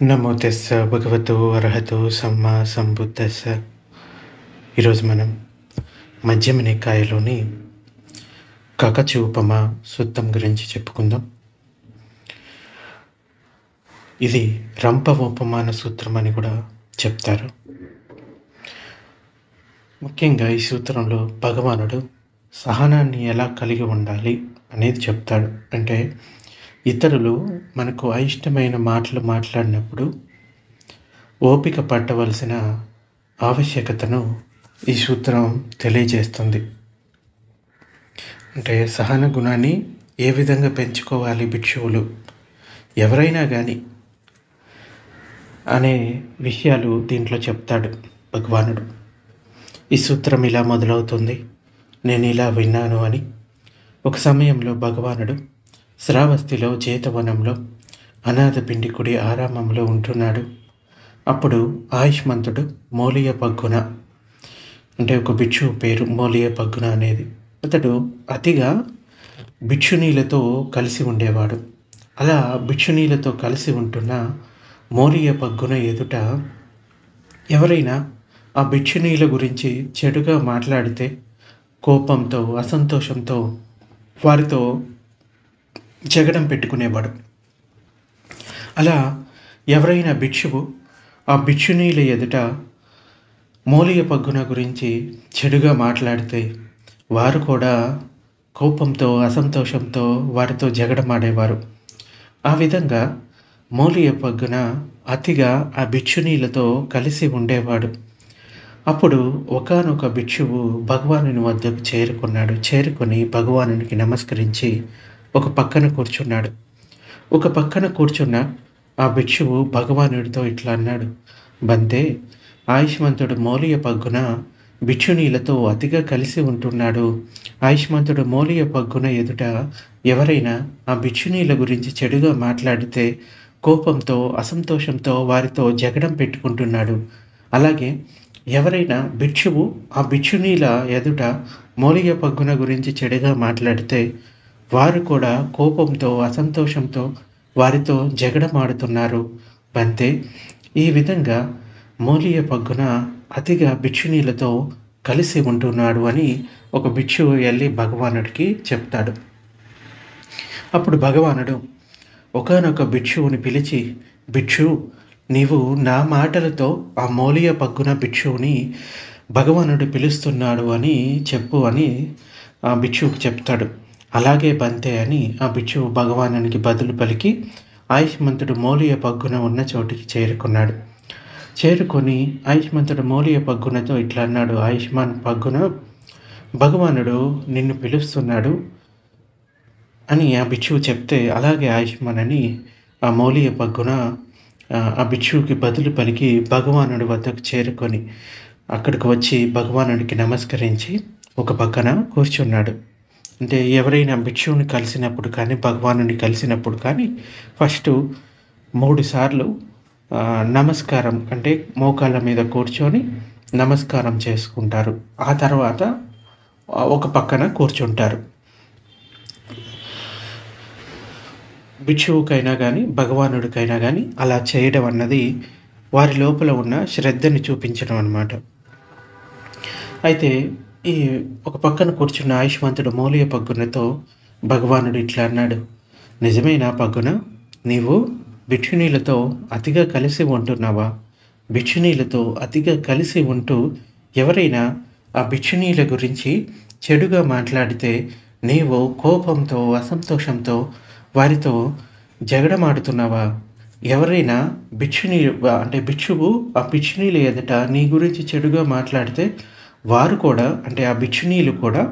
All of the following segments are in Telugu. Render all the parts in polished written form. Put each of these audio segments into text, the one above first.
నమో తెస్స భగవతో అర్హతో సమ్మా సంబుద్ధస్స. ఈరోజు మనం మధ్యమ నికాయలోని కకచూపమ సూత్రం గురించి చెప్పుకుందాం. ఇది రంపవోపమాన సూత్రం అని కూడా చెప్తారు. ముఖ్యంగా ఈ సూత్రంలో భగవానుడు సహనాన్ని ఎలా కలిగి ఉండాలి అనేది చెప్తాడు. అంటే ఇతరులు మనకు అయిష్టమైన మాటలు మాట్లాడినప్పుడు ఓపిక పట్టవలసిన ఆవశ్యకతను ఈ సూత్రం తెలియజేస్తుంది. అంటే సహన గుణాన్ని ఏ విధంగా పెంచుకోవాలి భిక్షువులు ఎవరైనా కానీ అనే విషయాలు దీంట్లో చెప్తాడు భగవానుడు. ఈ సూత్రం ఇలా మొదలవుతుంది. నేను ఇలా విన్నాను అని. ఒక సమయంలో భగవానుడు శ్రావస్తిలో జేతవనంలో అనాథ పిండికుడి ఆరామంలో ఉంటున్నాడు. అప్పుడు ఆయుష్మంతుడు మోలియ పగ్గున, అంటే ఒక భిక్షువు పేరు మోలియ పగ్గున అనేది, అతడు అతిగా భిక్షునీలతో కలిసి ఉండేవాడు. అలా భిక్షునీలతో కలిసి ఉంటున్న మోలియ పగ్గున ఎదుట ఎవరైనా ఆ భిక్షునీల గురించి చెడుగా మాట్లాడితే కోపంతో అసంతోషంతో వారితో జగడం పెట్టుకునేవాడు. అలా ఎవరైనా భిక్షువు ఆ భిక్షునీల ఎదుట మోలియ పగ్గున గురించి చెడుగా మాట్లాడితే వారు కూడా కోపంతో అసంతోషంతో వారితో జగడమాడేవారు. ఆ విధంగా మోలియ పగ్గున అతిగా ఆ భిక్షునీలతో కలిసి ఉండేవాడు. అప్పుడు ఒకానొక భిక్షువు భగవానుని వద్దకు చేరుకొని భగవానునికి నమస్కరించి ఒక పక్కన కూర్చున్నాడు. ఒక పక్కన కూర్చున్న ఆ భిక్షువు భగవానుడితో ఇట్లా అన్నాడు: బంతే, ఆయుష్మంతుడు మోలియ పగ్గున భిక్షునీలతో అతిగా కలిసి ఉంటున్నాడు. ఆయుష్మంతుడు మోలియ పగ్గున ఎదుట ఎవరైనా ఆ భిక్షునీల గురించి చెడుగా మాట్లాడితే కోపంతో అసంతోషంతో వారితో జగడం పెట్టుకుంటున్నాడు. అలాగే ఎవరైనా భిక్షువు ఆ భిక్షునీల ఎదుట మోలియ పగ్గున గురించి చెడుగా మాట్లాడితే వారు కూడా కోపంతో అసంతోషంతో వారితో జగడమాడుతున్నారు. బంతే, ఈ విధంగా మోలియ పగ్గున అతిగా భిక్షునీలతో కలిసి ఉంటున్నాడు అని ఒక భిక్షువు వెళ్ళి భగవానుడికి చెప్తాడు. అప్పుడు భగవానుడు ఒకానొక భిక్షువుని పిలిచి, భిక్షు, నీవు నా మాటలతో ఆ మోలియ పగ్గున భిక్షువుని భగవానుడు పిలుస్తున్నాడు అని చెప్పు అని ఆ భిక్షువుకి చెప్తాడు. అలాగే బంతే అని ఆ భిక్షువు భగవానునికి బదులు పలికి ఆయుష్మంతుడు మోలియ పగ్గున ఉన్న చోటికి చేరుకున్నాడు. చేరుకొని ఆయుష్మంతుడు మోలియ పగ్గునతో ఇట్లా అన్నాడు: ఆయుష్మాన్ పగ్గున, భగవానుడు నిన్ను పిలుస్తున్నాడు అని ఆ భిక్షువు చెప్తే, అలాగే ఆయుష్మాన్ అని ఆ మోలియ పగ్గున ఆ భిక్షువుకి బదులు పలికి భగవానుడి వద్దకు చేరుకొని అక్కడికి వచ్చి భగవానుడికి నమస్కరించి ఒక పక్కన కూర్చున్నాడు. అంటే ఎవరైనా భిక్షువుని కలిసినప్పుడు కానీ భగవానుని కలిసినప్పుడు కానీ ఫస్ట్ 3 సార్లు నమస్కారం, అంటే మోకాళ్ళ మీద కూర్చొని నమస్కారం చేసుకుంటారు. ఆ తర్వాత ఒక పక్కన కూర్చుంటారు. భిక్షువుకైనా కానీ భగవానుడికైనా కానీ అలా చేయడం అన్నది వారి లోపల ఉన్న శ్రద్ధని చూపించడం అన్నమాట. అయితే ఈ ఒక పక్కన కూర్చున్న ఆయుష్మంతుడు మోలియ పగ్గునతో భగవానుడు ఇట్లా అన్నాడు: నిజమేనా పగ్గున, నీవు భిక్షునీలతో అతిగా కలిసి ఉంటున్నావా? భిక్షునీలతో అతిగా కలిసి ఉంటూ ఎవరైనా ఆ భిక్షునీల గురించి చెడుగా మాట్లాడితే నీవు కోపంతో అసంతోషంతో వారితో జగడమాడుతున్నావా? ఎవరైనా భిక్షువు ఆ భిక్షునీల ఎదుట నీ గురించి చెడుగా మాట్లాడితే వారు కూడా, అంటే ఆ భిక్షునీలు కూడా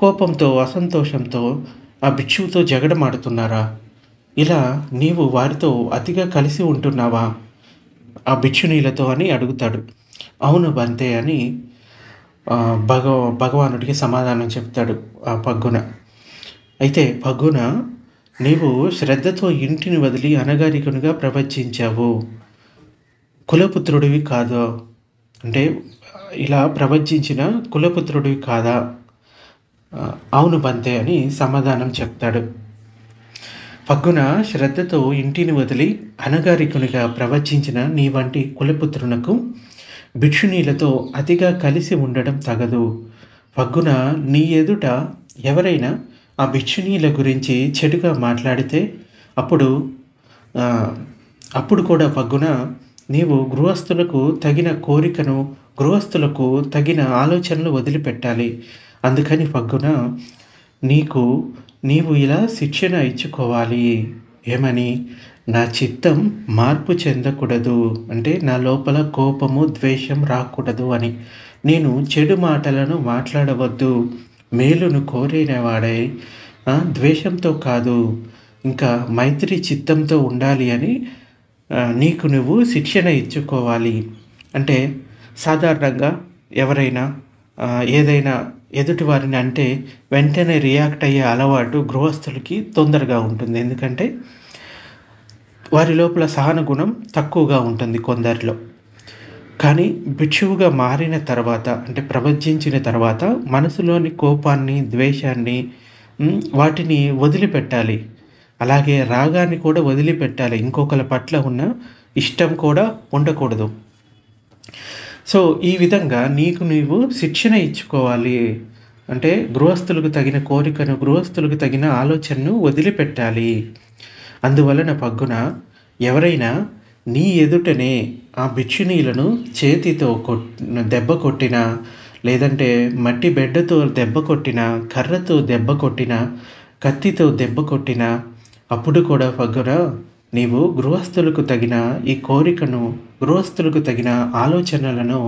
కోపంతో అసంతోషంతో ఆ భిక్షువుతో జగడమాడుతున్నారా? ఇలా నీవు వారితో అతిగా కలిసి ఉంటున్నావా ఆ భిక్షునీలతో అని అడుగుతాడు. అవును బంతే అని భగవానుడికి సమాధానం చెప్తాడు ఆ పగ్గున. అయితే పగ్గున, నీవు శ్రద్ధతో ఇంటిని వదిలి అనగారికునిగా ప్రవచించావు, కులపుత్రుడివి కాదు. అంటే ఇలా ప్రవచించిన కులపుత్రుడివి కాదా? అవును బంతే అని సమాధానం చెప్తాడు. పగ్గున శ్రద్ధతో ఇంటిని వదిలి అనగారికునిగా ప్రవచించిన నీ వంటి కులపుత్రునకు భిక్షునీలతో అతిగా కలిసి ఉండడం తగదు. పగ్గున నీ ఎదుట ఎవరైనా ఆ భిక్షునీల గురించి చెడుగా మాట్లాడితే అప్పుడు ఆ, అప్పుడు కూడా పగ్గున నీవు గృహస్థులకు తగిన కోరికను, గృహస్థులకు తగిన ఆలోచనలు వదిలిపెట్టాలి. అందుకని పగ్గున నీకు నీవు ఇలా శిక్షణ ఇచ్చుకోవాలి. ఏమని? నా చిత్తం మార్పు చెందకూడదు, అంటే నా లోపల కోపము ద్వేషం రాకూడదు అని. నేను చెడు మాటలను మాట్లాడవద్దు, మేలును కోరినవాడై ద్వేషంతో కాదు, ఇంకా మైత్రి చిత్తంతో ఉండాలి అని నీకు నువ్వు శిక్షణ ఇచ్చుకోవాలి. అంటే సాధారణంగా ఎవరైనా ఏదైనా ఎదుటి వారిని అంటే వెంటనే రియాక్ట్ అయ్యే అలవాటు గృహస్థులకి తొందరగా ఉంటుంది. ఎందుకంటే వారి లోపల సహన గుణం తక్కువగా ఉంటుంది కొందరిలో. కానీ భిక్షువుగా మారిన తర్వాత, అంటే ప్రవచించిన తర్వాత మనసులోని కోపాన్ని, ద్వేషాన్ని వాటిని వదిలిపెట్టాలి. అలాగే రాగాన్ని కూడా వదిలిపెట్టాలి. ఇంకొకరి పట్ల ఉన్న ఇష్టం కూడా ఉండకూడదు. సో ఈ విధంగా నీకు నీవు శిక్షణ ఇచ్చుకోవాలి. అంటే గృహస్థులకు తగిన కోరికను, గృహస్థులకు తగిన ఆలోచనను వదిలిపెట్టాలి. అందువలన పగ్గున ఎవరైనా నీ ఎదుటనే ఆ భిక్షునీలను చేతితో దెబ్బ కొట్టినా, లేదంటే మట్టి బెడ్డతో దెబ్బ కొట్టినా, కర్రతో దెబ్బ కొట్టినా, కత్తితో దెబ్బ కొట్టినా, అప్పుడు కూడా పగ్గున నీవు గృహస్థులకు తగిన ఈ కోరికను, గృహస్థులకు తగిన ఆలోచనలను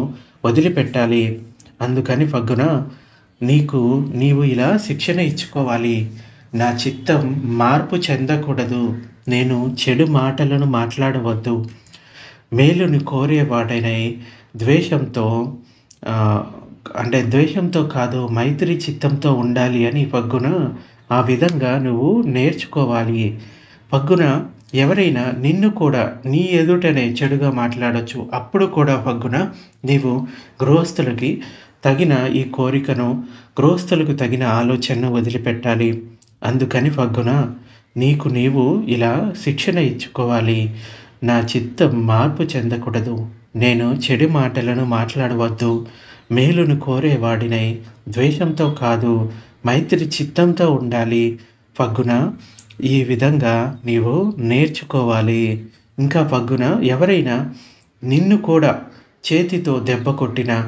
వదిలిపెట్టాలి. అందుకని పగ్గున నీవు ఇలా శిక్షణ ఇచ్చుకోవాలి. నా చిత్తం మార్పు చెందకూడదు, నేను చెడు మాటలను మాట్లాడవద్దు, మేలుని కోరేవాడనై ద్వేషంతో అంటే ద్వేషంతో కాదు మైత్రి చిత్తంతో ఉండాలి అని పగ్గున ఆ విధంగా నువ్వు నేర్చుకోవాలి. పగ్గున ఎవరైనా నిన్ను కూడా నీ ఎదుటనే చెడుగా మాట్లాడచ్చు. అప్పుడు కూడా పగ్గున నీవు గృహస్థులకి తగిన ఈ కోరికను, గృహస్థులకు తగిన ఆలోచనను వదిలిపెట్టాలి. అందుకని పగ్గున నీవు ఇలా శిక్షణ ఇచ్చుకోవాలి. నా చిత్తం మార్పు చెందకూడదు, నేను చెడు మాటలను మాట్లాడవద్దు, మేలును కోరేవాడినై ద్వేషంతో కాదు మైత్రి చిత్తంతో ఉండాలి. పగ్గున ఈ విధంగా నీవు నేర్చుకోవాలి. ఇంకా పగ్గున ఎవరైనా నిన్ను కూడా చేతితో దెబ్బ కొట్టినా,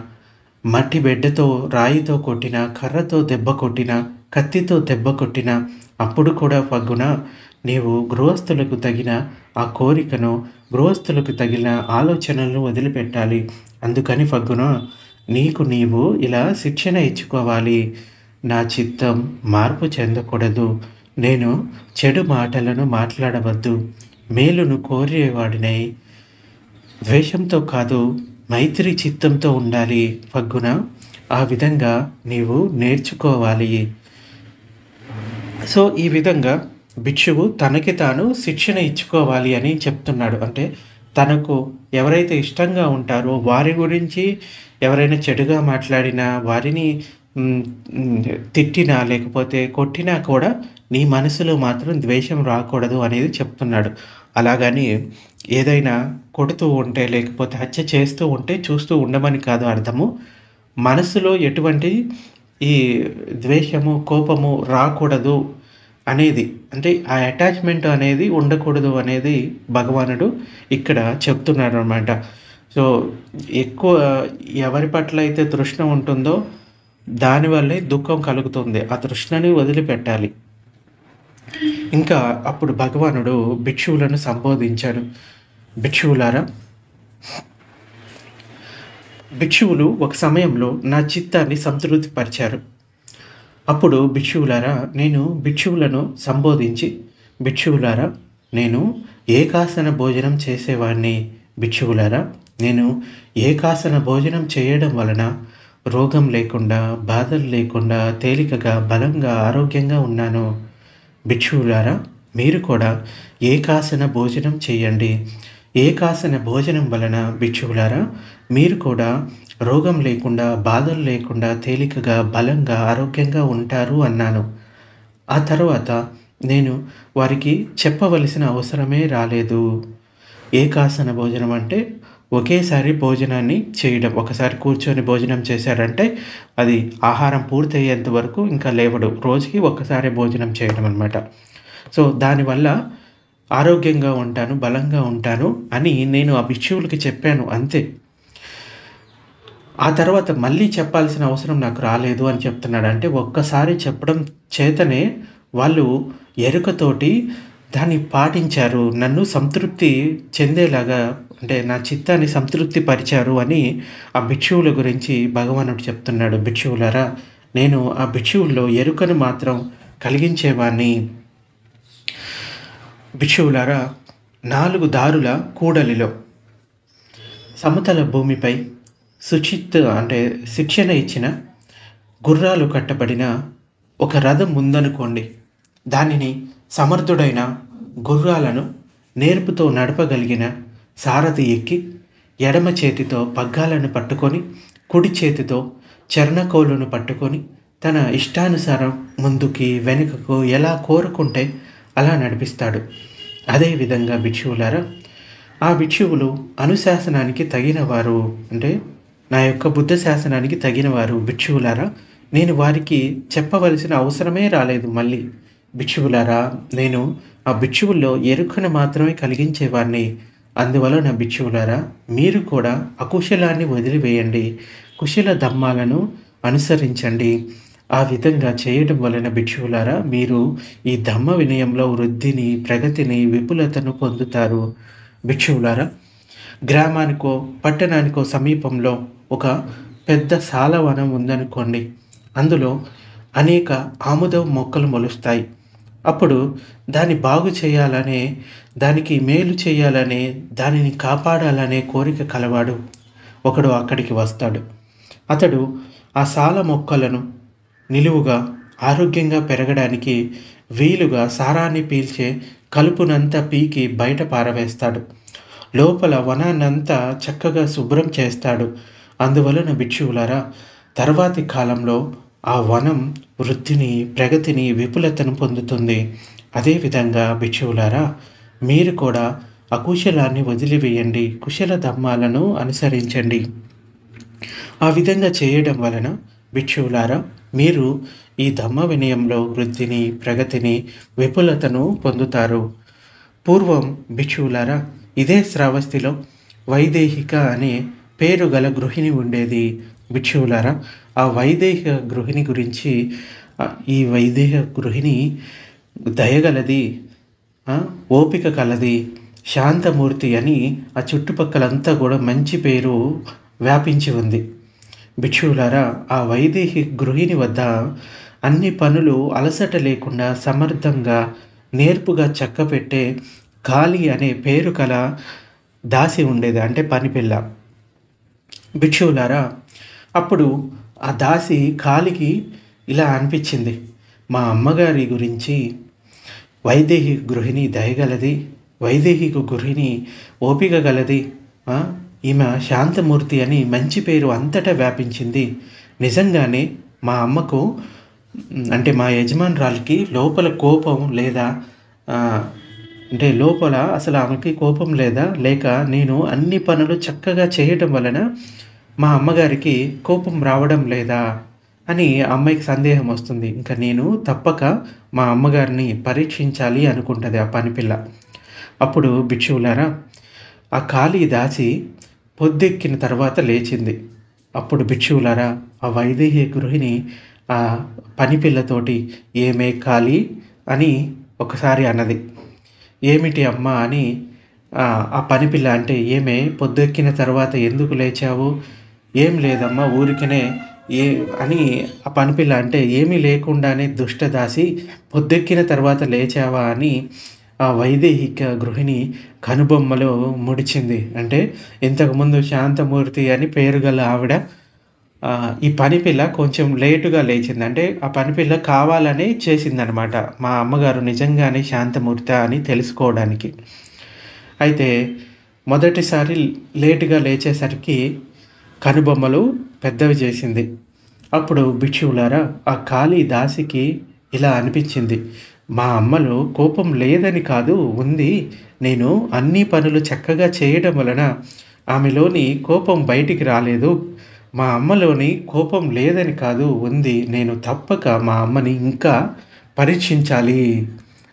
మట్టి బెడ్డతో రాయితో కొట్టినా, కర్రతో దెబ్బ కొట్టినా, కత్తితో దెబ్బ కొట్టినా, అప్పుడు కూడా పగ్గున నీవు గృహస్థులకు తగిన ఆ కోరికను, గృహస్థులకు తగిన ఆలోచనలను వదిలిపెట్టాలి. అందుకని పగ్గున నీవు ఇలా శిక్షణ ఇచ్చుకోవాలి. నా చిత్తం మార్పు చెందకూడదు, నేను చెడు మాటలను మాట్లాడవద్దు, మేలును కోరేవాడినై ద్వేషంతో కాదు మైత్రి చిత్తంతో ఉండాలి. పగ్గున ఆ విధంగా నీవు నేర్చుకోవాలి. సో ఈ విధంగా భిక్షువు తనకి తాను శిక్షణ ఇచ్చుకోవాలి అని చెప్తున్నాడు. అంటే తనకు ఎవరైతే ఇష్టంగా ఉంటారో వారి గురించి ఎవరైనా చెడుగా మాట్లాడినా, వారిని తిట్టినా, లేకపోతే కొట్టినా కూడా నీ మనసులో మాత్రం ద్వేషం రాకూడదు అనేది చెప్తున్నాడు. అలాగని ఏదైనా కొడుతూ ఉంటే, లేకపోతే హత్య చేస్తూ ఉంటే చూస్తూ ఉండమని కాదు అర్థము. మనసులో ఎటువంటి ఈ ద్వేషము, కోపము రాకూడదు అనేది, అంటే ఆ అటాచ్మెంట్ అనేది ఉండకూడదు అనేది భగవానుడు ఇక్కడ చెప్తున్నాడు అన్నమాట. సో ఎక్కువ ఎవరి పట్ల అయితే తృష్ణ ఉంటుందో దానివల్లే దుఃఖం కలుగుతుంది. ఆ తృష్ణని వదిలిపెట్టాలి. ఇంకా అప్పుడు భగవానుడు భిక్షువులను సంబోధించాడు. భిక్షువులు ఒక సమయంలో నా చిత్తాన్ని సంతృప్తిపరిచారు. అప్పుడు భిక్షువులారా, నేను భిక్షువులను సంబోధించి, భిక్షువులారా, నేను ఏకాసన భోజనం చేసేవాడిని. భిక్షువులారా, నేను ఏకాసన భోజనం చేయడం వలన రోగం లేకుండా, బాధలు లేకుండా, తేలికగా, బలంగా, ఆరోగ్యంగా ఉన్నాను. భిక్షువులారా, మీరు కూడా ఏకాసన భోజనం చేయండి. ఏకాసన భోజనం వలన భిక్షువులారా మీరు కూడా రోగం లేకుండా, బాధలు లేకుండా, తేలికగా, బలంగా, ఆరోగ్యంగా ఉంటారు అన్నాను. ఆ తర్వాత నేను వారికి చెప్పవలసిన అవసరమే రాలేదు. ఏకాసన భోజనం అంటే ఒకేసారి భోజనాన్ని చేయడం. ఒకసారి కూర్చొని భోజనం చేశారంటే అది ఆహారం పూర్తయ్యేంత వరకు ఇంకా లేవడు. రోజుకి ఒక్కసారే భోజనం చేయడం అనమాట. సో దానివల్ల ఆరోగ్యంగా ఉంటాను, బలంగా ఉంటాను అని నేను ఆ భిక్షువులకి చెప్పాను అంతే. ఆ తర్వాత మళ్ళీ చెప్పాల్సిన అవసరం నాకు రాలేదు అని చెప్తున్నాడు. అంటే ఒక్కసారి చెప్పడం చేతనే వాళ్ళు ఎరుకతోటి దాన్ని పాటించారు. నన్ను సంతృప్తి చెందేలాగా, అంటే నా చిత్తాన్ని సంతృప్తి పరిచారు అని ఆ భిక్షువుల గురించి భగవానుడు చెప్తున్నాడు. భిక్షువులారా, నేను ఆ భిక్షువుల్లో ఎరుకను మాత్రం కలిగించేవాణ్ణి. భిక్షువులారా, 4 దారుల కూడలిలో సమతల భూమిపై అంటే శిక్షణ ఇచ్చిన గుర్రాలు కట్టబడిన ఒక రథం ఉందనుకోండి. దానిని సమర్థుడైన గుర్రాలను నేర్పుతో నడపగలిగిన సారథి ఎక్కి ఎడమ చేతితో పగ్గాలను పట్టుకొని కుడి చేతితో చరణకోలును పట్టుకొని తన ఇష్టానుసారం ముందుకి వెనుకకు ఎలా కోరుకుంటే అలా నడిపిస్తాడు. అదేవిధంగా భిక్షువులారా, ఆ భిక్షువులు అనుశాసనానికి తగినవారు, అంటే నా యొక్క బుద్ధ శాసనానికి తగినవారు. భిక్షువులారా, నేను వారికి చెప్పవలసిన అవసరమే రాలేదు. మళ్ళీ భిక్షువులారా, నేను ఆ భిక్షువుల్లో ఎరుకను మాత్రమే కలిగించేవాడిని. అందువలన భిక్షువులారా, మీరు కూడా అకుశలాన్ని వదిలివేయండి, కుశల ధమ్మాలను అనుసరించండి. ఆ విధంగా చేయడం వలన భిక్షువులారా, మీరు ఈ ధమ్మ వినయంలో వృద్ధిని, ప్రగతిని, విపులతను పొందుతారు. భిక్షువులారా, గ్రామానికో పట్టణానికో సమీపంలో ఒక పెద్ద సాలవనం ఉందనుకోండి. అందులో అనేక ఆముదం మొక్కలు మొలుస్తాయి. అప్పుడు దాన్ని బాగు చేయాలనే, దానికి మేలు చేయాలనే, దానిని కాపాడాలనే కోరిక కలవాడు ఒకడు అక్కడికి వస్తాడు. అతడు ఆ సాల మొక్కలను నిలువుగా ఆరోగ్యంగా పెరగడానికి వీలుగా సారాన్ని పీల్చే కలుపునంతా పీకి బయట పారవేస్తాడు. లోపల వనాన్నంతా చక్కగా శుభ్రం చేస్తాడు. అందువలన భిక్షువులారా, తర్వాతి కాలంలో ఆ వనం వృద్ధిని, ప్రగతిని, విపులతను పొందుతుంది. అదేవిధంగా భిక్షువులారా, మీరు కూడా అకుశలాన్ని వదిలివేయండి, కుశల ధమ్మాలను అనుసరించండి. ఆ విధంగా చేయడం వలన భిక్షువులారా, మీరు ఈ ధమ్మ వినయంలో వృద్ధిని, ప్రగతిని, విపులతను పొందుతారు. పూర్వం భిక్షువులారా, ఇదే శ్రావస్తిలో వైదేహిక అనే పేరు గల గృహిణి ఉండేది. భిక్షువులారా, ఆ వైదేహిక గృహిణి గురించి, ఈ వైదేహిక గృహిణి దయగలది, ఓపిక కలది, శాంతమూర్తి అని ఆ చుట్టుపక్కలంతా కూడా మంచి పేరు వ్యాపించి ఉంది. భిక్షువులారా, ఆ వైదేహిక గృహిణి వద్ద అన్ని పనులు అలసట లేకుండా సమర్థంగా నేర్పుగా చక్కపెట్టే కాళీ అనే పేరు కల దాసి ఉండేది, అంటే పనిపిల్ల. భిక్షువులారా, అప్పుడు ఆ దాసి కాళీకి ఇలా అనిపించింది, మా అమ్మగారి గురించి వైదేహిక గృహిణి దయగలది, వైదేహిక గృహిణి ఓపిక గలది, ఈమె శాంతమూర్తి అని మంచి పేరు అంతటా వ్యాపించింది. నిజంగానే మా అమ్మకు, అంటే మా యజమానురాలికి లోపల కోపం లేదా, అంటే లోపల అసలు ఆమెకి కోపం లేదా, లేక నేను అన్ని పనులు చక్కగా చేయడం వలన మా అమ్మగారికి కోపం రావడం లేదా అని అమ్మాయికి సందేహం వస్తుంది. ఇంకా నేను తప్పక మా అమ్మగారిని పరీక్షించాలి అనుకుంటుంది ఆ పనిపిల్ల. అప్పుడు భిక్షువులారా, ఆ కాళీ దాసి పొద్దెక్కిన తర్వాత లేచింది. అప్పుడు భిక్షువులారా, ఆ వైదేహి గృహిణి ఆ పనిపిల్లతోటి ఏమే కాళీ అని ఒకసారి అన్నది. ఏమిటి అమ్మా అని ఆ పనిపిల్ల అంటే, ఏమే పొద్దెక్కిన తర్వాత ఎందుకు లేచావు? ఏం లేదమ్మా, ఊరికనే అని ఆ పనిపిల్ల అంటే, ఏమీ లేకుండానే దుష్టదాసి పొద్దెక్కిన తర్వాత లేచావా అని ఆ వైదేహిక గృహిణి కనుబొమ్మలో ముడిచింది. అంటే ఇంతకుముందు శాంతమూర్తి అని పేరు గల ఆవిడ ఈ పనిపిల్ల కొంచెం లేటుగా లేచింది. అంటే ఆ పనిపిల్ల కావాలని చేసిందనమాట, మా అమ్మగారు నిజంగానే శాంతమూర్తి అని తెలుసుకోవడానికి. అయితే మొదటిసారి లేటుగా లేచేసరికి కనుబొమ్మలు పెద్దవి చేసింది. అప్పుడు భిక్షువులారా, ఆ కాళీ దాసికి ఇలా అనిపించింది, మా అమ్మలో కోపం లేదని కాదు ఉంది. నేను అన్ని పనులు చక్కగా చేయడం వలన ఆమెలోని కోపం బయటికి రాలేదు. మా అమ్మలోని కోపం లేదని కాదు ఉంది. నేను తప్పక మా అమ్మని ఇంకా పరీక్షించాలి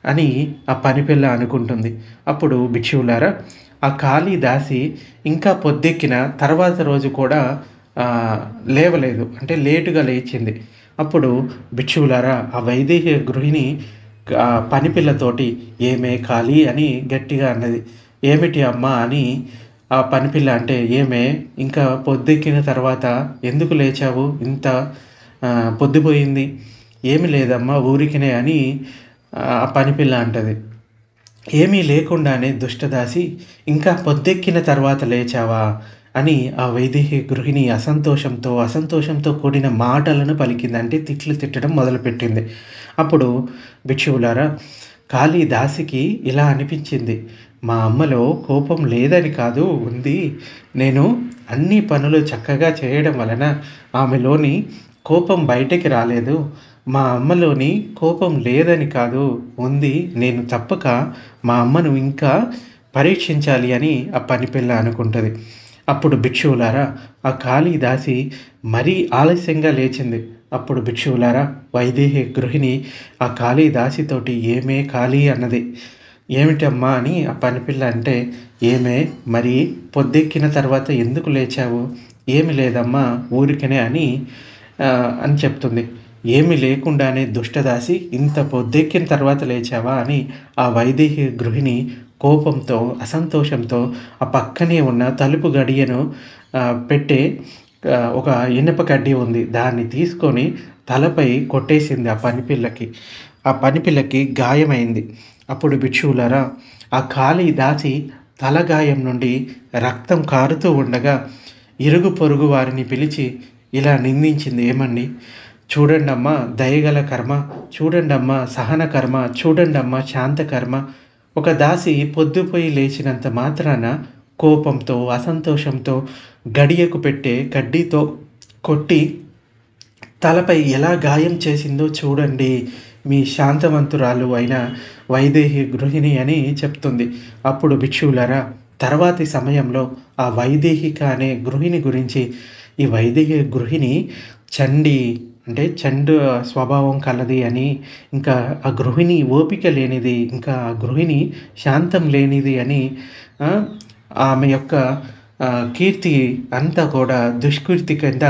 అని ఆ పనిపిల్ల అనుకుంటుంది. అప్పుడు భిక్షువులారా, ఆ కాళీదాసి ఇంకా పొద్దెక్కిన తర్వాత రోజు కూడా లేవలేదు. అంటే లేటుగా లేచింది. అప్పుడు భిక్షువులారా, ఆ వైదేహి గృహిణి పనిపిల్లతోటి ఏమే కాళీ అని గట్టిగా అన్నది. ఏమిటి అమ్మా అని ఆ పనిపిల్ల అంటే, ఏమే ఇంకా పొద్దెక్కిన తర్వాత ఎందుకు లేచావు? ఇంత పొద్దుపోయింది. ఏమి లేదమ్మా ఊరికినే అని ఆ పనిపిల్ల అంటది. ఏమీ లేకుండానే దుష్టదాసి ఇంకా పొద్దెక్కిన తర్వాత లేచావా అని ఆ వైదేహి గృహిణి అసంతోషంతో కూడిన మాటలను పలికింది. అంటే తిట్లు తిట్టడం మొదలుపెట్టింది. అప్పుడు భిక్షువులారా, కాళీదాసికి ఇలా అనిపించింది. మా అమ్మలో కోపం లేదని కాదు ఉంది. నేను అన్ని పనులు చక్కగా చేయడం వలన ఆమెలోని కోపం బయటికి రాలేదు. మా అమ్మలోని కోపం లేదని కాదు ఉంది. నేను తప్పక మా అమ్మను ఇంకా పరీక్షించాలి అని ఆ పనిపిల్ల అనుకుంటుంది. అప్పుడు భిక్షువులారా, ఆ కాళీదాసి మరీ ఆలస్యంగా లేచింది. అప్పుడు భిక్షువులారా, వైదేహి గృహిణి ఆ కాళీదాసితోటి ఏమే కాళీ అన్నది. ఏమిటమ్మా అని ఆ పనిపిల్ల అంటే, ఏమే మరి పొద్దెక్కిన తర్వాత ఎందుకు లేచావు? ఏమి లేదమ్మా ఊరికనే అని చెప్తుంది. ఏమి లేకుండానే దుష్టదాసి ఇంత పొద్దెక్కిన తర్వాత లేచావా అని ఆ వైదేహి గృహిణి కోపంతో అసంతోషంతో ఆ పక్కనే ఉన్న తలుపు గడియను పెట్టే ఒక ఇనుప కడ్డీ ఉంది. దాన్ని తీసుకొని తలపై కొట్టేసింది ఆ పనిపిల్లకి. ఆ పనిపిల్లకి గాయమైంది. అప్పుడు భిక్షువులారా, ఆ కాళీదాసి తలగాయం నుండి రక్తం కారుతూ ఉండగా ఇరుగు పొరుగు వారిని పిలిచి ఇలా నిందించింది. ఏమండి, చూడండమ్మా దయగల కర్మ, చూడండమ్మా సహన కర్మ, చూడండమ్మా శాంత కర్మ. ఒక దాసి పొద్దుపోయి లేచినంత మాత్రాన కోపంతో అసంతోషంతో గడియకు పెట్టే కడ్డీతో కొట్టి తలపై ఎలా గాయం చేసిందో చూడండి మీ శాంతవంతురాలు అయిన వైదేహి గృహిణి అని చెప్తుంది. అప్పుడు భిక్షువులారా, తర్వాతి సమయంలో ఆ వైదేహిక అనే గృహిణి గురించి, ఈ వైదేహి గృహిణి చండు స్వభావం కలది అని, ఇంకా ఆ గృహిణి ఓపిక లేనిది, ఇంకా ఆ గృహిణి శాంతం లేనిది అని ఆమె యొక్క కీర్తి అంతా కూడా దుష్కీర్తి కింద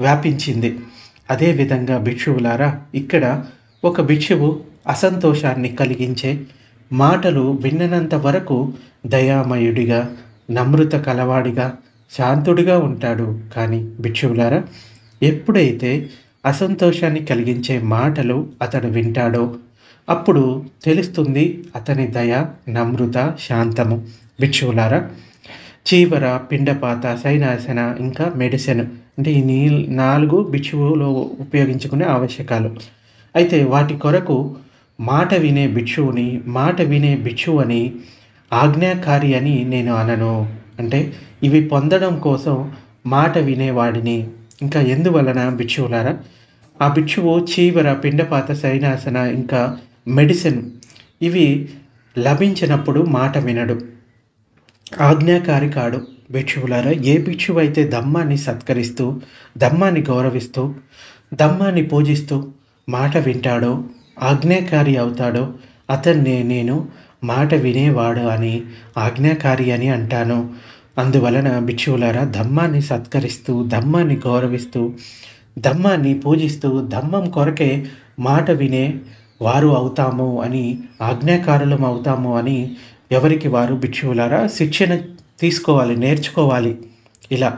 వ్యాపించింది. అదేవిధంగా భిక్షువులారా, ఇక్కడ ఒక భిక్షువు అసంతోషాన్ని కలిగించే మాటలు విన్ననంత వరకు దయామయుడిగా, నమ్రత కలవాడిగా, శాంతుడిగా ఉంటాడు. కానీ భిక్షువులారా, ఎప్పుడైతే అసంతోషాన్ని కలిగించే మాటలు అతడు వింటాడో అప్పుడు తెలుస్తుంది అతని దయ, నమ్రత, శాంతము. భిక్షువులారా, చీవర, పిండపాత, సైనాసన, ఇంకా మెడిసిన్ అంటే ఈ 4 భిక్షువులో ఉపయోగించుకునే ఆవశ్యకాలు. అయితే వాటి కొరకు మాట వినే భిక్షువు అని ఆజ్ఞాకారి అని నేను అనను. అంటే ఇవి పొందడం కోసం మాట వినేవాడిని. ఇంకా ఎందువలన భిక్షువులారా, ఆ భిక్షువు చీవర, పిండపాత, సైనాసన, ఇంకా మెడిసిన్ ఇవి లభించినప్పుడు మాట వినడు, ఆజ్ఞాకారి కాడు. భిక్షువులారా, ఏ భిక్షువు అయితే ధమ్మాన్ని సత్కరిస్తూ, ధమ్మాన్ని గౌరవిస్తూ, ధమ్మాన్ని పూజిస్తూ మాట వింటాడో, ఆజ్ఞాకారి అవుతాడో అతన్నే నేను మాట వినేవాడు అని, ఆజ్ఞాకారి అని అంటాను. అందువలన భిక్షువులారా, ధమ్మాన్ని సత్కరిస్తూ, ధమ్మాన్ని గౌరవిస్తూ, ధమ్మాన్ని పూజిస్తూ, ధమ్మం కొరకే మాట వినే వారు అవుతాము అని, ఆజ్ఞాకారులం అవుతాము అని ఎవరికి వారు భిక్షువులారా శిక్షణ తీసుకోవాలి, నేర్చుకోవాలి. ఇలా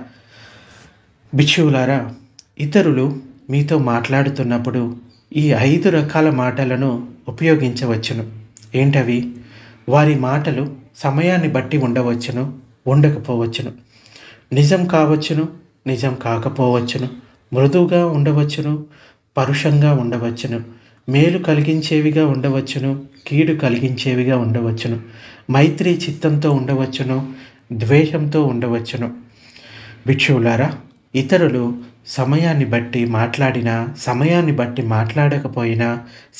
భిక్షువులారా, ఇతరులు మీతో మాట్లాడుతున్నప్పుడు ఈ 5 రకాల మాటలను ఉపయోగించవచ్చును. ఏంటవి? వారి మాటలు సమయాన్ని బట్టి ఉండవచ్చును, ఉండకపోవచ్చును. నిజం కావచ్చును, నిజం కాకపోవచ్చును. మృదువుగా ఉండవచ్చును, పరుషంగా ఉండవచ్చును. మేలు కలిగించేవిగా ఉండవచ్చును, కీడు కలిగించేవిగా ఉండవచ్చును. మైత్రి చిత్తంతో ఉండవచ్చును, ద్వేషంతో ఉండవచ్చును. భిక్షువులారా, ఇతరులు సమయాన్ని బట్టి మాట్లాడినా, సమయాన్ని బట్టి మాట్లాడకపోయినా,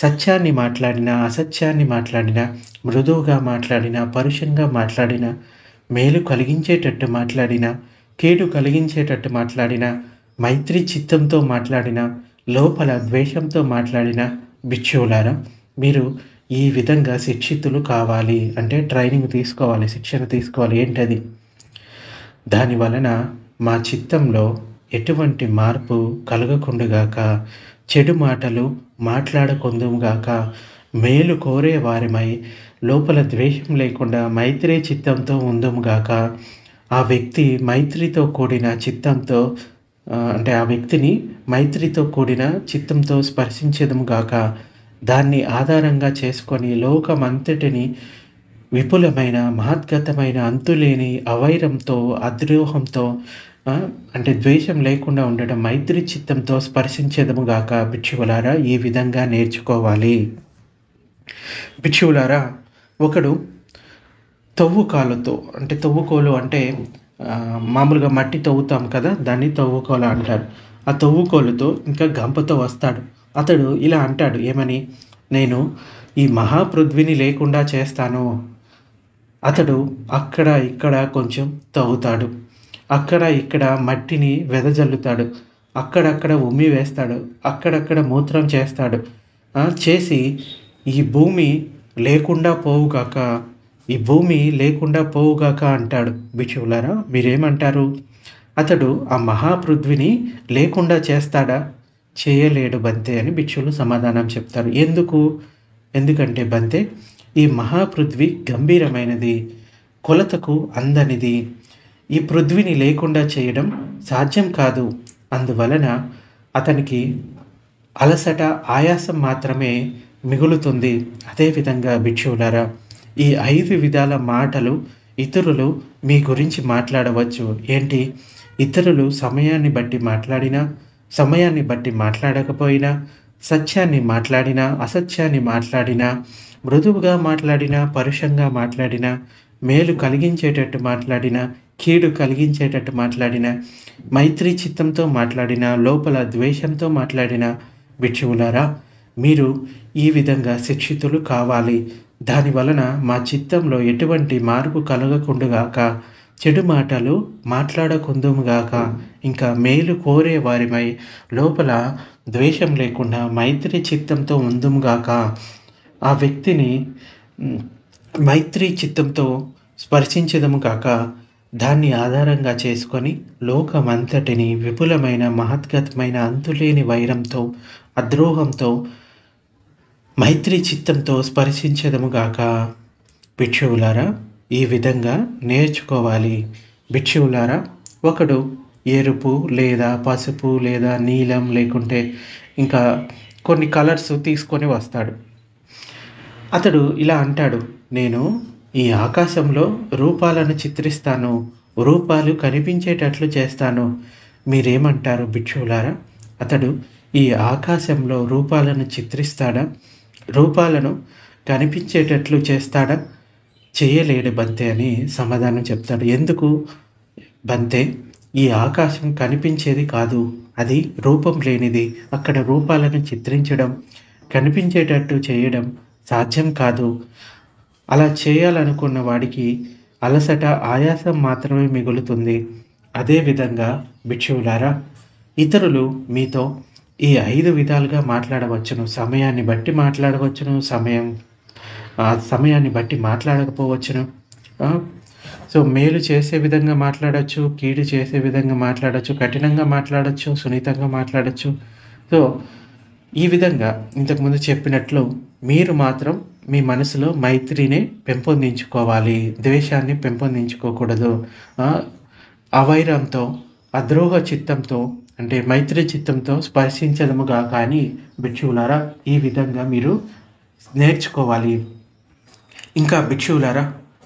సత్యాన్ని మాట్లాడినా, అసత్యాన్ని మాట్లాడినా, మృదువుగా మాట్లాడినా, పరుషంగా మాట్లాడినా, మేలు కలిగించేటట్టు మాట్లాడినా, కీడు కలిగించేటట్టు మాట్లాడినా, మైత్రి చిత్తంతో మాట్లాడినా, లోపల ద్వేషంతో మాట్లాడినా, బిక్షువులారా మీరు ఈ విధంగా శిక్షితులు కావాలి. అంటే ట్రైనింగ్ తీసుకోవాలి, శిక్షణ తీసుకోవాలి. ఏంటది? దాని వలన మా చిత్తంలో ఎటువంటి మార్పు కలగకుండుగాక, చెడు మాటలు మాట్లాడకుందుముగాక, మేలు కోరే వారిమై లోపల ద్వేషం లేకుండా మైత్రీ చిత్తంతో ఉందుముగాక. ఆ వ్యక్తి మైత్రితో కూడిన చిత్తంతో అంటే ఆ వ్యక్తిని మైత్రితో కూడిన చిత్తంతో స్పర్శించేదముగాక. దాన్ని ఆధారంగా చేసుకొని లోకమంతటిని విపులమైన మహద్గతమైన అంతులేని అవైరంతో అద్రోహంతో అంటే ద్వేషం లేకుండా ఉండడం మైత్రి చిత్తంతో స్పర్శించేదముగాక. భిక్షువులారా ఈ విధంగా నేర్చుకోవాలి. భిక్షువులారా ఒకడు తవ్వుకాలతో అంటే తవ్వుకోలు అంటే మామూలుగా మట్టి తవ్వుతాం కదా, దాన్ని తవ్వుకోలు అంటారు. ఆ తవ్వుకోలుతో ఇంకా గంపతో వస్తాడు. అతడు ఇలా అంటాడు, ఏమని? నేను ఈ మహాపృథ్వీని లేకుండా చేస్తాను. అతడు అక్కడ ఇక్కడ కొంచెం తవ్వుతాడు, అక్కడ ఇక్కడ మట్టిని వెదజల్లుతాడు, అక్కడక్కడ ఉమ్మి వేస్తాడు, అక్కడక్కడ మూత్రం చేస్తాడు. చేసి ఈ భూమి లేకుండా పోవుగాక, ఈ భూమి లేకుండా పోవుగాక అంటాడు. భిక్షువులారా మీరేమంటారు? అతడు ఆ మహాపృథ్వీని లేకుండా చేస్తాడా? చేయలేడు బంతే అని భిక్షువులు సమాధానం చెప్తారు. ఎందుకంటే బంతే ఈ మహాపృథ్వీ గంభీరమైనది, కొలతకు అందనిది. ఈ పృథ్వీని లేకుండా చేయడం సాధ్యం కాదు. అందువలన అతనికి అలసట, ఆయాసం మాత్రమే మిగులుతుంది. అదేవిధంగా భిక్షువులారా ఈ 5 విధాల మాటలు ఇతరులు మీ గురించి మాట్లాడవచ్చు. ఏంటి? ఇతరులు సమయాన్ని బట్టి మాట్లాడినా, సమయాన్ని బట్టి మాట్లాడకపోయినా, సత్యాన్ని మాట్లాడినా, అసత్యాన్ని మాట్లాడినా, మృదువుగా మాట్లాడినా, పరుషంగా మాట్లాడినా, మేలు కలిగించేటట్టు మాట్లాడినా, కీడు కలిగించేటట్టు మాట్లాడినా, మైత్రి చిత్తంతో మాట్లాడినా, లోపల ద్వేషంతో మాట్లాడినా, భిక్షువులారా మీరు ఈ విధంగా శిక్షితులు కావాలి. దాని వలన మా చిత్తంలో ఎటువంటి మార్పు కలగకుండుగాక, చెడు మాటలు మాట్లాడకుందుముగాక, ఇంకా మేలు కోరే వారిమై లోపల ద్వేషం లేకుండా మైత్రి చిత్తంతో ఉందుముగాక. ఆ వ్యక్తిని మైత్రి చిత్తంతో స్పర్శించదము కాక, దాన్ని ఆధారంగా చేసుకొని లోకమంతటిని విపులమైన మహద్గతమైన అంతులేని వైరంతో అద్రోహంతో మైత్రి చిత్తంతో స్పర్శించదముగాక. భిక్షువులారా ఈ విధంగా నేర్చుకోవాలి. భిక్షువులారా ఒకడు ఎరుపు లేదా పసుపు లేదా నీలం లేకుంటే ఇంకా కొన్ని కలర్స్ తీసుకొని వస్తాడు. అతడు ఇలా అంటాడు, నేను ఈ ఆకాశంలో రూపాలను చిత్రిస్తాను, రూపాలు కనిపించేటట్లు చేస్తాను. మీరేమంటారు భిక్షువులారా? అతడు ఈ ఆకాశంలో రూపాలను చిత్రిస్తాడా? రూపాలను కనిపించేటట్లు చేస్తాడా? చేయలేడు బంతే అని సమాధానం చెప్తాడు. ఎందుకు బంతే? ఈ ఆకాశం కనిపించేది కాదు, అది రూపం లేనిది. అక్కడ రూపాలను చిత్రించడం, కనిపించేటట్టు చేయడం సాధ్యం కాదు. అలా చేయాలనుకున్న వాడికి అలసట, ఆయాసం మాత్రమే మిగులుతుంది. అదేవిధంగా భిక్షువులారా ఇతరులు మీతో ఈ 5 విధాలుగా మాట్లాడవచ్చును. సమయాన్ని బట్టి మాట్లాడవచ్చును, సమయాన్ని బట్టి మాట్లాడకపోవచ్చును. సో మేలు చేసే విధంగా మాట్లాడచ్చు, కీడు చేసే విధంగా మాట్లాడచ్చు, కఠినంగా మాట్లాడచ్చు, సున్నితంగా మాట్లాడచ్చు. సో ఈ విధంగా ఇంతకుముందు చెప్పినట్లు మీరు మాత్రం మీ మనసులో మైత్రిని పెంపొందించుకోవాలి, ద్వేషాన్ని పెంపొందించుకోకూడదు. అవైరంతో అద్రోహ చిత్తంతో అంటే మైత్రి చిత్తంతో స్పర్శించదముగా. కానీ భిక్షువులారా ఈ విధంగా మీరు నేర్చుకోవాలి. ఇంకా భిక్షువులారా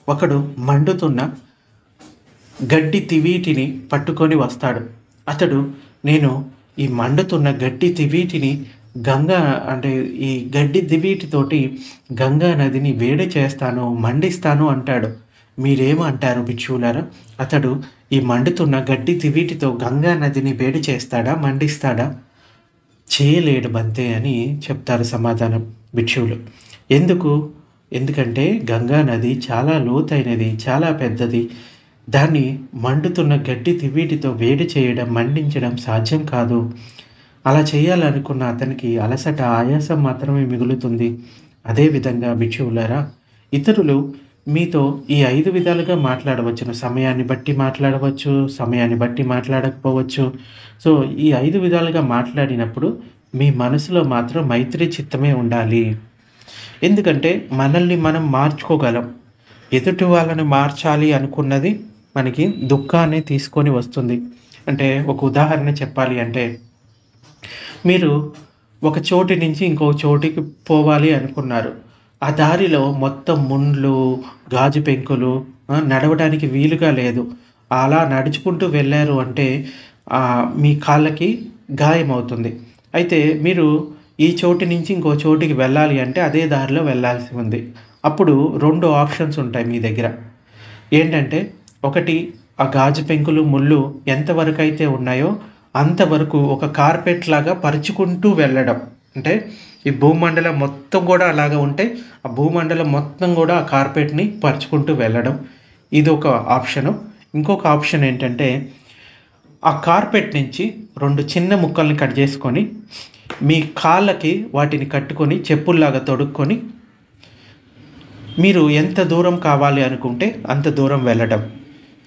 ఒకడు మండుతున్న గడ్డి తివీటిని పట్టుకొని వస్తాడు. అతడు నేను ఈ మండుతున్న గడ్డి తివీటిని ఈ గడ్డి దివీటితోటి గంగా నదిని వేడి చేస్తాను, మండిస్తాను అంటాడు. మీరేమంటారు భిక్షువులారా? అతడు ఈ మండుతున్న గడ్డి తివీటితో గంగా నదిని వేడి చేస్తాడా? మండిస్తాడా? చేయలేడు బంతే అని చెప్తారు సమాధానం భిక్షువులు. ఎందుకు? ఎందుకంటే గంగా నది చాలా లోతైనది, చాలా పెద్దది. దాన్ని మండుతున్న గడ్డి తివీటితో వేడి చేయడం, మండించడం సాధ్యం కాదు. అలా చేయాలనుకున్న అతనికి అలసట, ఆయాసం మాత్రమే మిగులుతుంది. అదేవిధంగా భిక్షువులారా, ఇతరులు మీతో ఈ 5 విధాలుగా మాట్లాడవచ్చును. సమయాన్ని బట్టి మాట్లాడవచ్చు, సమయాన్ని బట్టి మాట్లాడకపోవచ్చు. సో, ఈ 5 విధాలుగా మాట్లాడినప్పుడు మీ మనసులో మాత్రం మైత్రి చిత్తమే ఉండాలి. ఎందుకంటే మనల్ని మనం మార్చుకోగలం. ఎదుటి వాళ్ళని మార్చాలి అనుకున్నది మనకి దుఃఖాన్ని తీసుకొని వస్తుంది. అంటే ఒక ఉదాహరణ చెప్పాలి అంటే, మీరు ఒక చోటు నుంచి ఇంకో చోటికి పోవాలి అనుకున్నారు. ఆ దారిలో మొత్తం ముండ్లు, గాజు పెంకులు, నడవడానికి వీలుగా లేదు. అలా నడుచుకుంటూ వెళ్ళారు అంటే మీ కాళ్ళకి గాయమవుతుంది. అయితే మీరు ఈ చోటు నుంచి ఇంకో చోటికి వెళ్ళాలి అంటే అదే దారిలో వెళ్ళాల్సి ఉంది. అప్పుడు 2 ఆప్షన్స్ ఉంటాయి మీ దగ్గర. ఏంటంటే, ఒకటి ఆ గాజు పెంకులు, ముళ్ళు ఎంతవరకు అయితే ఉన్నాయో అంతవరకు ఒక కార్పెట్ లాగా పరుచుకుంటూ వెళ్ళడం. అంటే ఈ భూమండలం మొత్తం కూడా అలాగా ఉంటే ఆ భూమండలం మొత్తం కూడా ఆ కార్పెట్ని పరుచుకుంటూ వెళ్ళడం. ఇది ఒక ఆప్షను. ఇంకొక ఆప్షన్ ఏంటంటే, ఆ కార్పెట్ నుంచి 2 చిన్న ముక్కల్ని కట్ చేసుకొని మీ కాళ్ళకి వాటిని కట్టుకొని చెప్పుల్లాగా తొడుక్కొని మీరు ఎంత దూరం కావాలి అనుకుంటే అంత దూరం వెళ్ళడం.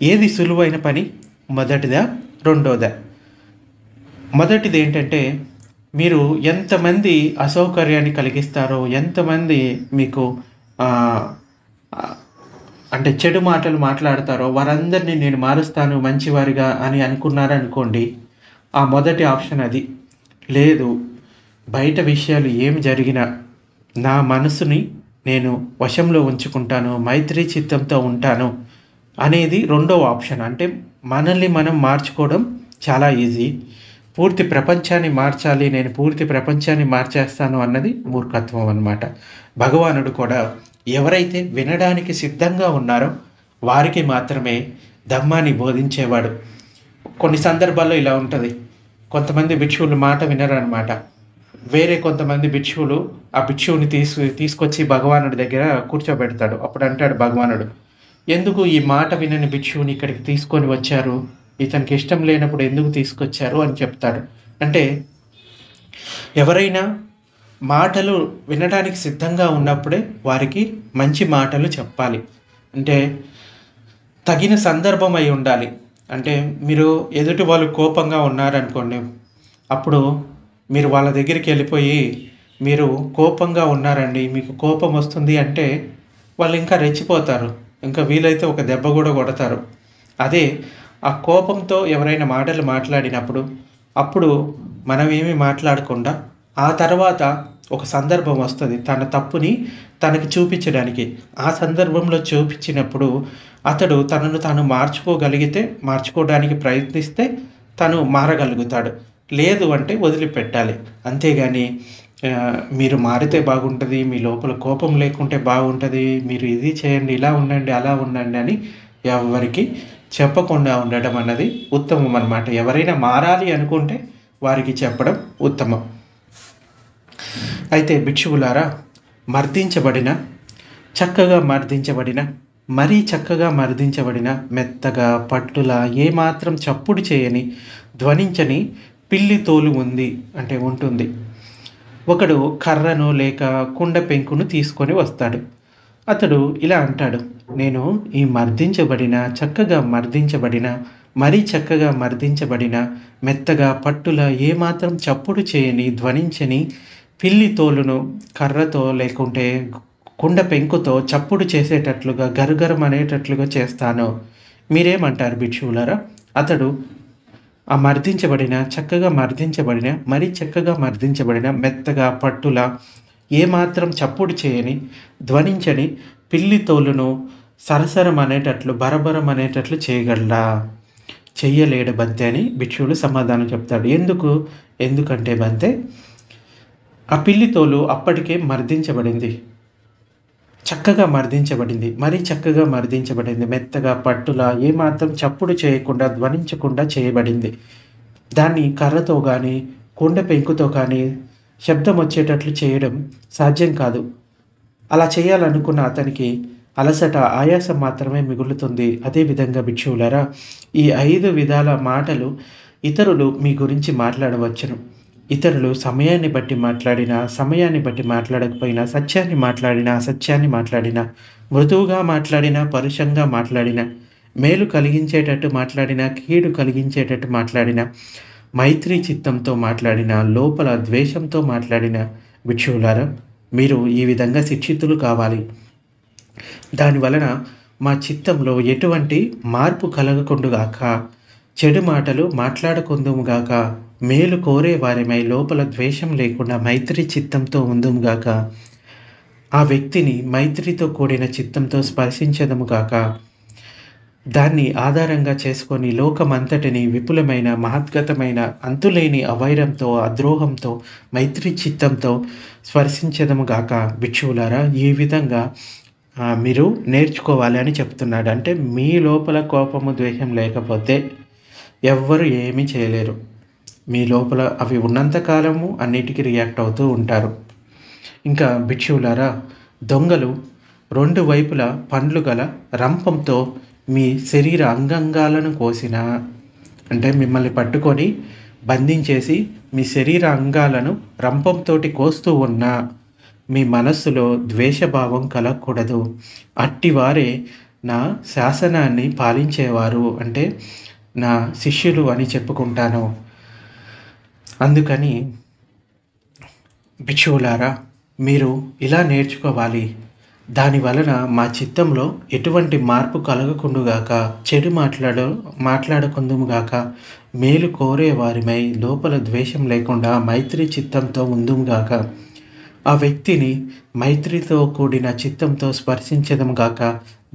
ఏది సులువైన పని? మొదటిదా, రెండోదా? మొదటిది ఏంటంటే, మీరు ఎంతమంది అసౌకర్యాన్ని కలిగిస్తారో, ఎంతమంది మీకు అంటే చెడు మాటలు మాట్లాడతారో వారందరినీ నేను మారుస్తాను మంచివారిగా అని అనుకున్నారనుకోండి, ఆ మొదటి ఆప్షన్ అది. లేదు, బయట విషయాలు ఏమి జరిగినా నా మనసుని నేను వశంలో ఉంచుకుంటాను, మైత్రీ చిత్తంతో ఉంటాను అనేది రెండవ ఆప్షన్. అంటే మనల్ని మనం మార్చుకోవడం చాలా ఈజీ. పూర్తి ప్రపంచాన్ని మార్చాలి, నేను పూర్తి ప్రపంచాన్ని మార్చేస్తాను అన్నది మూర్ఖత్వం అన్నమాట. భగవానుడు కూడా ఎవరైతే వినడానికి సిద్ధంగా ఉన్నారో వారికి మాత్రమే ధమ్మాన్ని బోధించేవాడు. కొన్ని సందర్భాల్లో ఇలా ఉంటుంది. కొంతమంది భిక్షువులు మాట వినరనమాట. వేరే కొంతమంది భిక్షువులు ఆ భిక్షువుని తీసుకొచ్చి భగవానుడి దగ్గర కూర్చోబెడతాడు. అప్పుడు అంటాడు భగవానుడు, ఎందుకు ఈ మాట వినని భిక్షువుని ఇక్కడికి తీసుకొని వచ్చారు? ఇతనికి ఇష్టం లేనప్పుడు ఎందుకు తీసుకొచ్చారు అని చెప్తాడు. అంటే ఎవరైనా మాటలు వినడానికి సిద్ధంగా ఉన్నప్పుడే వారికి మంచి మాటలు చెప్పాలి. అంటే తగిన సందర్భం అయి ఉండాలి. అంటే మీరు ఎదుటి వాళ్ళు కోపంగా ఉన్నారనుకోండి, అప్పుడు మీరు వాళ్ళ దగ్గరికి వెళ్ళిపోయి మీరు కోపంగా ఉన్నారండి, మీకు కోపం వస్తుంది అంటే వాళ్ళు ఇంకా రెచ్చిపోతారు, ఇంకా వీలైతే ఒక దెబ్బ కూడా కొడతారు. అదే ఆ కోపంతో ఎవరైనా మాటలు మాట్లాడినప్పుడు అప్పుడు మనం ఏమీ మాట్లాడకుండా ఆ తర్వాత ఒక సందర్భం వస్తుంది తన తప్పుని తనకి చూపించడానికి. ఆ సందర్భంలో చూపించినప్పుడు అతడు తనను తాను మార్చుకోవడానికి ప్రయత్నిస్తే తను మారగలుగుతాడు. లేదు అంటే వదిలిపెట్టాలి. అంతేగాని మీరు మారితే బాగుంటుంది, మీ లోపల కోపం లేకుంటే బాగుంటుంది, మీరు ఇది చేయండి, ఇలా ఉండండి, అలా ఉండండి అని ఎవరికి చెప్పకుండా ఉండడం అన్నది ఉత్తమం అన్నమాట. ఎవరైనా మారాలి అనుకుంటే వారికి చెప్పడం ఉత్తమం. అయితే భిక్షువులారా, చక్కగా మర్దించబడిన, మరీ చక్కగా మర్దించబడిన, మెత్తగా పట్టులా ఏమాత్రం చప్పుడు చేయని, ధ్వనించని పిల్లి తోలు ఉంటుంది. ఒకడు కర్రను లేక కుండ పెంకును తీసుకొని వస్తాడు. అతడు ఇలా అంటాడు, నేను ఈ చక్కగా మర్దించబడిన, మరీ చక్కగా మర్దించబడిన, మెత్తగా పట్టులా ఏమాత్రం చప్పుడు చేయని, ధ్వనించని పిల్లి తోలును కర్రతో లేకుంటే కుండ పెంకుతో చప్పుడు చేసేటట్లుగా గరగరం అనేటట్లుగా చేస్తాను. మీరేమంటారు భిక్షువులారా? అతడు ఆ చక్కగా మర్దించబడిన, మరీ చక్కగా మర్దించబడిన, మెత్తగా పట్టులా ఏమాత్రం చప్పుడు చేయని, ధ్వనించని పిల్లి తోలును సరసరం అనేటట్లు, బరబరం అనేటట్లు చేయగలడా? చెయ్యలేడు బంతే అని భిక్షువులు సమాధానం చెప్తాడు. ఎందుకంటే బంతే, ఆ పిల్లి తోలు అప్పటికే మర్దించబడింది, చక్కగా మర్దించబడింది. మరీ చక్కగా మర్దించబడింది. మెత్తగా, పట్టులా ఏమాత్రం చప్పుడు చేయకుండా, ధ్వనించకుండా చేయబడింది. దాన్ని కర్రతో గానీ, కుండ పెంకుతో కానీ శబ్దం వచ్చేటట్లు చేయడం సాధ్యం కాదు. అలా చేయాలనుకున్న అతనికి అలసట, ఆయాసం మాత్రమే మిగులుతుంది. అదేవిధంగా భిక్షువులారా, ఈ 5 విధాల మాటలు ఇతరులు మీ గురించి మాట్లాడవచ్చును. ఇతరులు సమయాన్ని బట్టి మాట్లాడినా, సమయాన్ని బట్టి మాట్లాడకపోయినా, సత్యాన్ని మాట్లాడినా, అసత్యాన్ని మాట్లాడినా, మృదువుగా మాట్లాడినా, పరుషంగా మాట్లాడినా, మేలు కలిగించేటట్టు మాట్లాడినా, కీడు కలిగించేటట్టు మాట్లాడినా, మైత్రి చిత్తంతో మాట్లాడినా, లోపల ద్వేషంతో మాట్లాడినా, భిక్షువులారా, మీరు ఈ విధంగా శిక్షితులు కావాలి. దానివలన మా చిత్తంలో ఎటువంటి మార్పు కలగకుండుగాక, చెడు మాటలు మాట్లాడకుందుముగాక, మేలు కోరే వారిమై లోపల ద్వేషం లేకుండా మైత్రి చిత్తంతో ఉందుముగాక, ఆ వ్యక్తిని మైత్రితో కూడిన చిత్తంతో స్పర్శించదముగాక. దాన్ని ఆధారంగా చేసుకొని లోకమంతటిని విపులమైన, మహద్గతమైన, అంతులేని అవైరంతో, అద్రోహంతో, మైత్రి చిత్తంతో స్పర్శించదముగాక. భిక్షువులారా, ఈ విధంగా మీరు నేర్చుకోవాలి అని చెప్తున్నాడు. అంటే మీ లోపల కోపము, ద్వేషం లేకపోతే ఎవ్వరు ఏమీ చేయలేరు. మీ లోపల అవి ఉన్నంత కాలము అన్నిటికీ రియాక్ట్ అవుతూ ఉంటారు. ఇంకా భిక్షువులారా, దొంగలు 2 వైపులా పండ్లు గల రంపంతో మీ శరీర అంగాంగాలను కోసినా, అంటే మిమ్మల్ని పట్టుకొని బంధించేసి మీ శరీర అంగాలను రంపంతోటి కోస్తూ ఉన్నా మీ మనస్సులో ద్వేషభావం కలగకూడదు. అట్టివారే నా శాసనాన్ని పాలించేవారు, అంటే నా శిష్యులు అని చెప్పుకుంటాను. అందుకని భిక్షువులారా, మీరు ఇలా నేర్చుకోవాలి. దాని వలన మా చిత్తంలో ఎటువంటి మార్పు కలగకుండుగాక, చెడు మాట్లాడకుందుముగాక, మేలు కోరే వారిమై లోపల ద్వేషం లేకుండా మైత్రి చిత్తంతో ఉందుముగాక, ఆ వ్యక్తిని మైత్రితో కూడిన చిత్తంతో స్పర్శించదముగాక.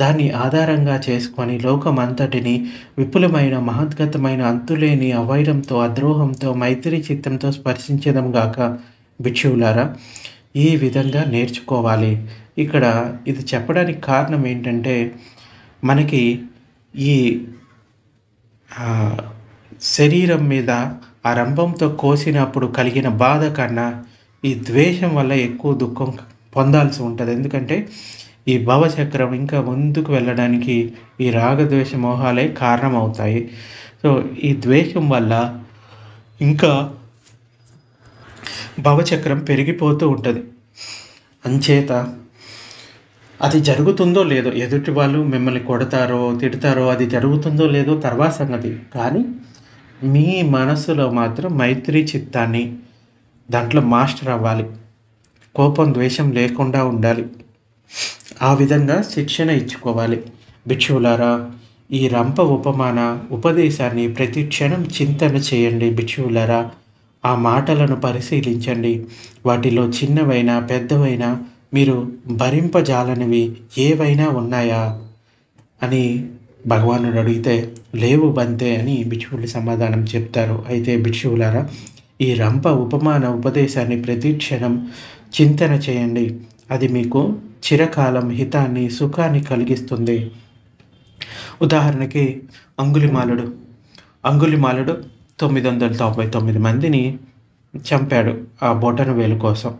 దాన్ని ఆధారంగా చేసుకొని లోకమంతటిని విపులమైన, మహద్గతమైన, అంతులేని అవైరంతో, అద్రోహంతో, మైత్రి చిత్తంతో స్పర్శించదముగాక. భిక్షువులారా, ఈ విధంగా నేర్చుకోవాలి. ఇక్కడ ఇది చెప్పడానికి కారణం ఏంటంటే, మనకి ఈ శరీరం మీద ఆ రంభంతో కోసినప్పుడు కలిగిన బాధ కన్నా ఈ ద్వేషం వల్ల ఎక్కువ దుఃఖం పొందాల్సి ఉంటుంది. ఎందుకంటే ఈ భవచక్రం ఇంకా ముందుకు వెళ్ళడానికి ఈ రాగద్వేష మోహాలే కారణం అవుతాయి. సో ఈ ద్వేషం వల్ల ఇంకా భవచక్రం పెరిగిపోతూ ఉంటుంది. అంచేత అది జరుగుతుందో లేదో, ఎదుటి వాళ్ళు మిమ్మల్ని కొడతారో తిడతారో, అది జరుగుతుందో లేదో తర్వాత సంగతి. కానీ మీ మనసులో మాత్రం మైత్రి చిత్తాన్ని దాంట్లో మాస్టర్ అవ్వాలి. కోపం, ద్వేషం లేకుండా ఉండాలి. ఆ విధంగా శిక్షణ ఇచ్చుకోవాలి. భిక్షువులారా, ఈ రంప ఉపమాన ఉపదేశాన్ని ప్రతి క్షణం చింతన చేయండి. భిక్షువులారా, ఆ మాటలను పరిశీలించండి. వాటిలో చిన్నవైనా పెద్దవైనా మీరు భరింపజాలనివి ఏవైనా ఉన్నాయా అని భగవానుడు అడిగితే లేవు బంతే అని భిక్షువులు సమాధానం చెప్తారు. అయితే భిక్షువులారా, ఈ రంప ఉపమాన ఉపదేశాన్ని ప్రతి క్షణం చింతన చేయండి. అది మీకు చిరకాలం హితాన్ని, సుఖాన్ని కలిగిస్తుంది. ఉదాహరణకి అంగుళిమాలుడు 999 మందిని చంపాడు ఆ బొటన వేలు కోసం.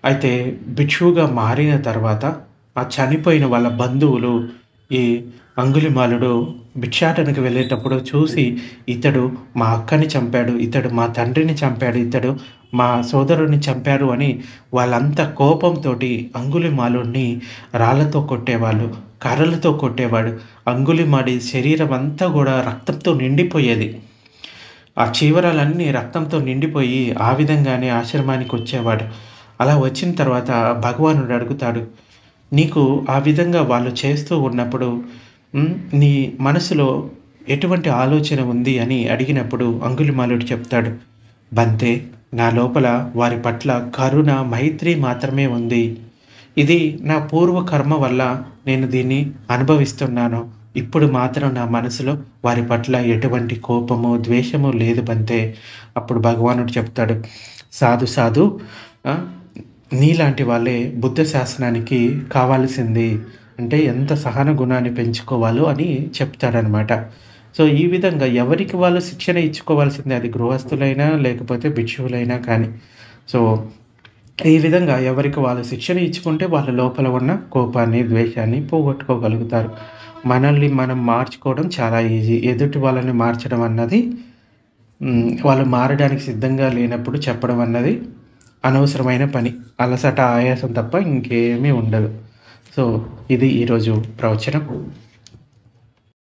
అయితే భిక్షువుగా మారిన తర్వాత ఆ చనిపోయిన వాళ్ళ బంధువులు ఈ అంగుళిమాలుడు భిక్షాటనకు వెళ్ళేటప్పుడు చూసి, ఇతడు మా అక్కని చంపాడు, ఇతడు మా తండ్రిని చంపాడు, ఇతడు మా సోదరుని చంపారు అని వాళ్ళంతా కోపంతో అంగుళిమాలుడిని రాళ్లతో కొట్టేవాళ్ళు, కర్రలతో కొట్టేవాడు. అంగుళిమాడి శరీరం అంతా కూడా రక్తంతో నిండిపోయేది. ఆ చీవరాలన్నీ రక్తంతో నిండిపోయి ఆ విధంగానే ఆశ్రమానికి వచ్చేవాడు. అలా వచ్చిన తర్వాత భగవానుడు అడుగుతాడు, నీకు ఆ విధంగా వాళ్ళు చేస్తూ ఉన్నప్పుడు నీ మనసులో ఎటువంటి ఆలోచన ఉంది అని అడిగినప్పుడు అంగుళిమాలుడు చెప్తాడు, బంతే, నా లోపల వారి పట్ల కరుణ, మైత్రి మాత్రమే ఉంది. ఇది నా పూర్వ కర్మ వల్ల నేను దీన్ని అనుభవిస్తున్నాను. ఇప్పుడు మాత్రం నా మనసులో వారి పట్ల ఎటువంటి కోపము, ద్వేషము లేదు బంతే. అప్పుడు భగవానుడు చెప్తాడు, సాధు నీలాంటి వాళ్ళే బుద్ధ శాసనానికి కావాల్సింది. అంటే ఎంత సహన గుణాన్ని పెంచుకోవాలో అని చెప్తాడనమాట. సో, ఈ విధంగా ఎవరికి వాళ్ళు శిక్షణ ఇచ్చుకోవాల్సిందే. అది గృహస్థులైనా, లేకపోతే భిక్షువులైనా కానీ. సో, ఈ విధంగా ఎవరికి వాళ్ళు శిక్షణ ఇచ్చుకుంటే వాళ్ళ లోపల ఉన్న కోపాన్ని, ద్వేషాన్ని పోగొట్టుకోగలుగుతారు. మనల్ని మనం మార్చుకోవడం చాలా ఈజీ. ఎదుటి వాళ్ళని మార్చడం అన్నది వాళ్ళు మారడానికి సిద్ధంగా లేనప్పుడు చెప్పడం అన్నది అనవసరమైన పని. అలసట, ఆయాసం తప్ప ఇంకేమీ ఉండదు. సో, ఇది ఈరోజు ప్రవచనం.